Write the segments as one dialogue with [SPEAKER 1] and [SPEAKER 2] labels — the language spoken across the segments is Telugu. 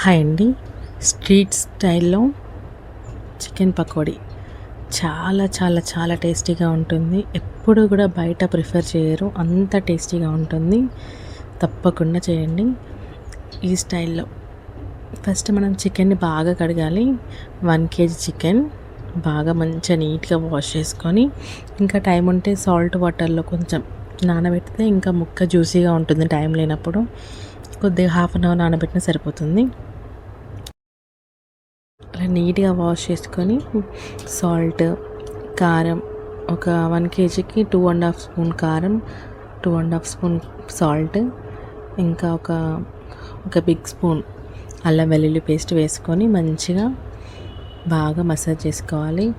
[SPEAKER 1] హాయ్ అండి. స్ట్రీట్ స్టైల్లో చికెన్ పకోడీ చాలా చాలా చాలా టేస్టీగా ఉంటుంది. ఎప్పుడు కూడా బయట ప్రిఫర్ చేయరు, అంత టేస్టీగా ఉంటుంది. తప్పకుండా చేయండి ఈ స్టైల్లో. ఫస్ట్ మనం చికెన్ని బాగా కడగాలి. 1 కేజీ చికెన్ బాగా మంచిగా నీట్గా వాష్ చేసుకొని, ఇంకా టైం ఉంటే సాల్ట్ వాటర్లో కొంచెం నానబెడితే ఇంకా ముక్క జ్యూసీగా ఉంటుంది. టైం లేనప్పుడు కొద్దిగా హాఫ్ అన్ అవర్ నానబెట్టినా సరిపోతుంది. అలా నీట్గా వాష్ చేసుకొని సాల్ట్, కారం, ఒక 1 కేజీకి 2.5 స్పూన్ కారం, 2.5 స్పూన్ సాల్ట్, ఇంకా ఒక బిగ్ స్పూన్ అల్లం వెల్లుల్లి పేస్ట్ వేసుకొని మంచిగా బాగా మసాజ్ చేసుకోవాలి.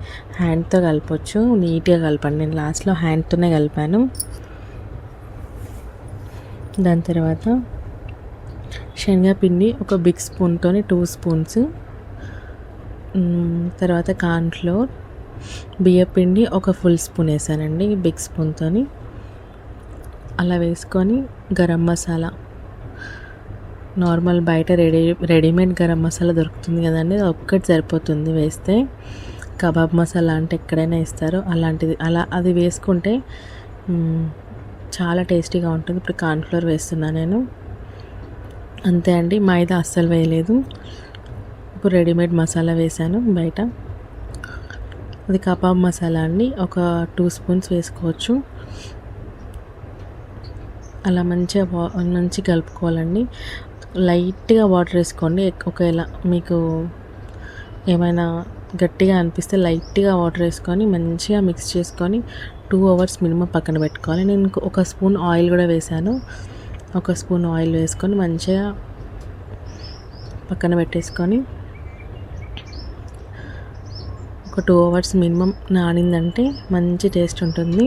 [SPEAKER 1] హ్యాండ్తో కలపొచ్చు, నీట్గా కలపండి. నేను లాస్ట్లో హ్యాండ్తోనే కలిపాను. దాని తర్వాత శనగపిండి ఒక బిగ్ స్పూన్తో 2 స్పూన్స్, తర్వాత కార్న్ఫ్లోర్, బియ్యపిండి ఒక ఫుల్ స్పూన్ వేసానండి బిగ్ స్పూన్తో. అలా వేసుకొని గరం మసాలా, నార్మల్ బయట రెడీమేడ్ గరం మసాలా దొరుకుతుంది కదండి, అది ఒక్కటి సరిపోతుంది వేస్తే. కబాబ్ మసాలా అంటే ఎక్కడైనా వేస్తారు, అలాంటిది అది వేసుకుంటే చాలా టేస్టీగా ఉంటుంది. ఇప్పుడు కార్న్ఫ్లోర్ వేస్తున్నాను నేను, అంతే అండి. మైదా అస్సలు వేయలేదు. ఇప్పుడు రెడీమేడ్ మసాలా వేసాను బయట, అది కబాబ్ మసాలా అండి. ఒక 2 స్పూన్స్ వేసుకోవచ్చు. అలా మంచిగా కలుపుకోవాలండి. లైట్గా వాటర్ వేసుకోండి. ఒకవేళ మీకు ఏమైనా గట్టిగా అనిపిస్తే లైట్గా వాటర్ వేసుకొని మంచిగా మిక్స్ చేసుకొని 2 అవర్స్ మినిమం పక్కన పెట్టుకోవాలి. నేను ఒక స్పూన్ ఆయిల్ కూడా వేసాను. ఒక స్పూన్ ఆయిల్ వేసుకొని మంచిగా పక్కన పెట్టేసుకొని ఒక 2 అవర్స్ మినిమం నానిందంటే మంచి టేస్ట్ ఉంటుంది.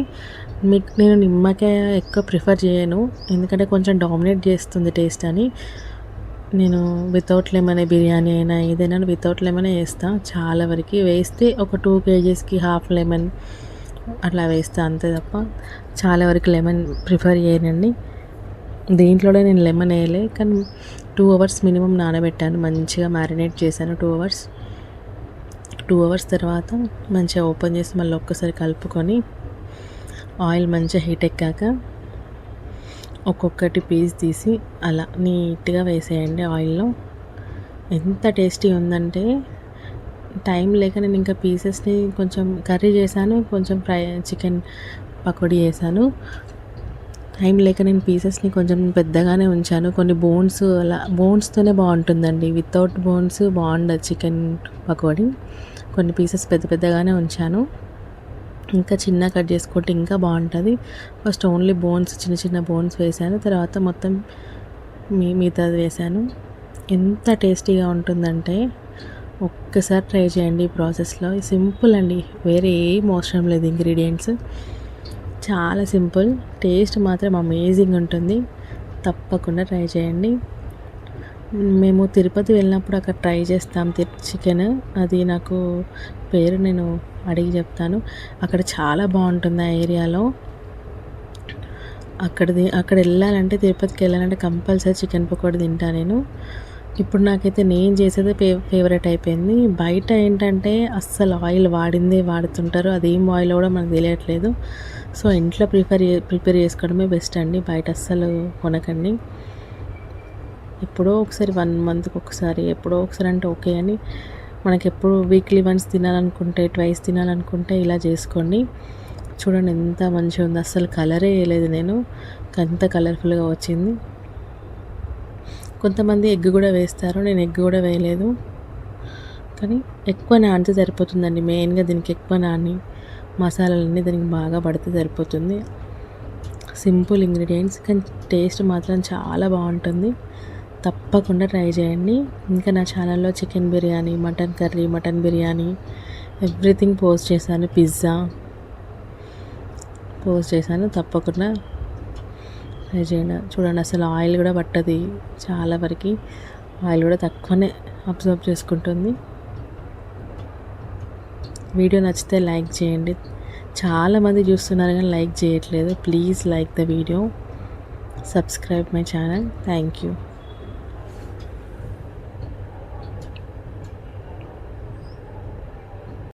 [SPEAKER 1] నేను నిమ్మకాయ ఎక్కువ ప్రిఫర్ చేయను, ఎందుకంటే కొంచెం డామినేట్ చేస్తుంది టేస్ట్ అని. నేను వితౌట్ లెమన్ బిర్యానీ అయినా ఏదైనా వితౌట్ లెమనే వేస్తా. చాలా వరకు వేస్తే ఒక 2 కేజీస్కి హాఫ్ లెమన్ అట్లా వేస్తా, అంతే తప్ప చాలా వరకు లెమన్ ప్రిఫర్ చేయనండి. దీంట్లోనే నేను లెమన్ వేయలే, కానీ 2 అవర్స్ మినిమం నానబెట్టాను. మంచిగా మ్యారినేట్ చేశాను 2 అవర్స్. 2 అవర్స్ తర్వాత మంచిగా ఓపెన్ చేసి మళ్ళీ ఒక్కసారి కలుపుకొని ఆయిల్ మంచిగా హీట్ ఎక్కాక ఒక్కొక్కటి పీస్ తీసి అలా నీట్గా వేసేయండి ఆయిల్లో. ఎంత టేస్టీ ఉందంటే, టైం లేక నేను ఇంకా పీసెస్ని కొంచెం కర్రీ చేశాను, కొంచెం చికెన్ పకోడీ చేశాను. టైం లేక నేను పీసెస్ని కొంచెం పెద్దగానే ఉంచాను. కొన్ని బోన్స్, అలా బోన్స్తోనే బాగుంటుందండి, వితౌట్ బోన్స్ బాగుండదు చికెన్ పకోడీ. కొన్ని పీసెస్ పెద్దగానే ఉంచాను. ఇంకా చిన్న కట్ చేసుకుంటే ఇంకా బాగుంటుంది. ఫస్ట్ ఓన్లీ బోన్స్, చిన్న బోన్స్ వేసాను, తర్వాత మొత్తం మిగతాది వేసాను. ఎంత టేస్టీగా ఉంటుందంటే ఒక్కసారి ట్రై చేయండి ఈ ప్రాసెస్లో. సింపుల్ అండి, వేరే ఏం అవసరం లేదు. ఇంగ్రీడియంట్స్ చాలా సింపుల్, టేస్ట్ మాత్రం అమేజింగ్ ఉంటుంది. తప్పకుండా ట్రై చేయండి. మేము తిరుపతి వెళ్ళినప్పుడు అక్కడ ట్రై చేస్తాం చికెన్. అది నాకు పేరు నేను అడిగి చెప్తాను. అక్కడ చాలా బాగుంటుంది ఆ ఏరియాలో. అక్కడ వెళ్ళాలంటే, తిరుపతికి వెళ్ళాలంటే కంపల్సరీ చికెన్ పకోడీ తింటా నేను. ఇప్పుడు నాకైతే నేను చేసేదే ఫేవరెట్ అయిపోయింది. బయట ఏంటంటే అస్సలు ఆయిల్ వాడిందే వాడుతుంటారు, అదేం ఆయిల్ కూడా మనకు తెలియట్లేదు. సో ఇంట్లో ప్రిపేర్ చేసుకోవడమే బెస్ట్ అండి, బయట అస్సలు కొనకండి. ఎప్పుడో ఒకసారి 1 మంత్కి ఒకసారి, ఎప్పుడో ఒకసారి అంటే ఓకే, అని మనకి ఎప్పుడు వీక్లీ వన్స్ తినాలనుకుంటే, ట్వైస్ తినాలనుకుంటే ఇలా చేసుకోండి. చూడండి ఎంత మంచిగా ఉంది, అస్సలు కలరే వేయలేదు నేను, అంత కలర్ఫుల్గా వచ్చింది. కొంతమంది ఎగ్ కూడా వేస్తారు, నేను ఎగ్ కూడా వేయలేదు. కానీ ఎక్కువ నానితే సరిపోతుందండి. మెయిన్గా దీనికి ఎక్కువ నాని మసాలాలన్నీ దీనికి బాగా పడితే సరిపోతుంది. సింపుల్ ఇంగ్రీడియంట్స్, కానీ టేస్ట్ మాత్రం చాలా బాగుంటుంది. తప్పకుండా ట్రై చేయండి. ఇంకా నా ఛానల్లో chicken biryani, mutton curry, mutton biryani everything post చేశాను. పిజ్జా పోస్ట్ చేశాను, తప్పకుండా ట్రై చేయండి. చూడండి అసలు ఆయిల్ కూడా పట్టది, చాలా వరకు ఆయిల్ కూడా తక్కువనే అబ్జర్వ్ చేసుకుంటుంది. వీడియో నచ్చితే లైక్ చేయండి. చాలామంది చూస్తున్నారు కానీ లైక్ చేయట్లేదు. Please like the video, subscribe my channel. Thank you.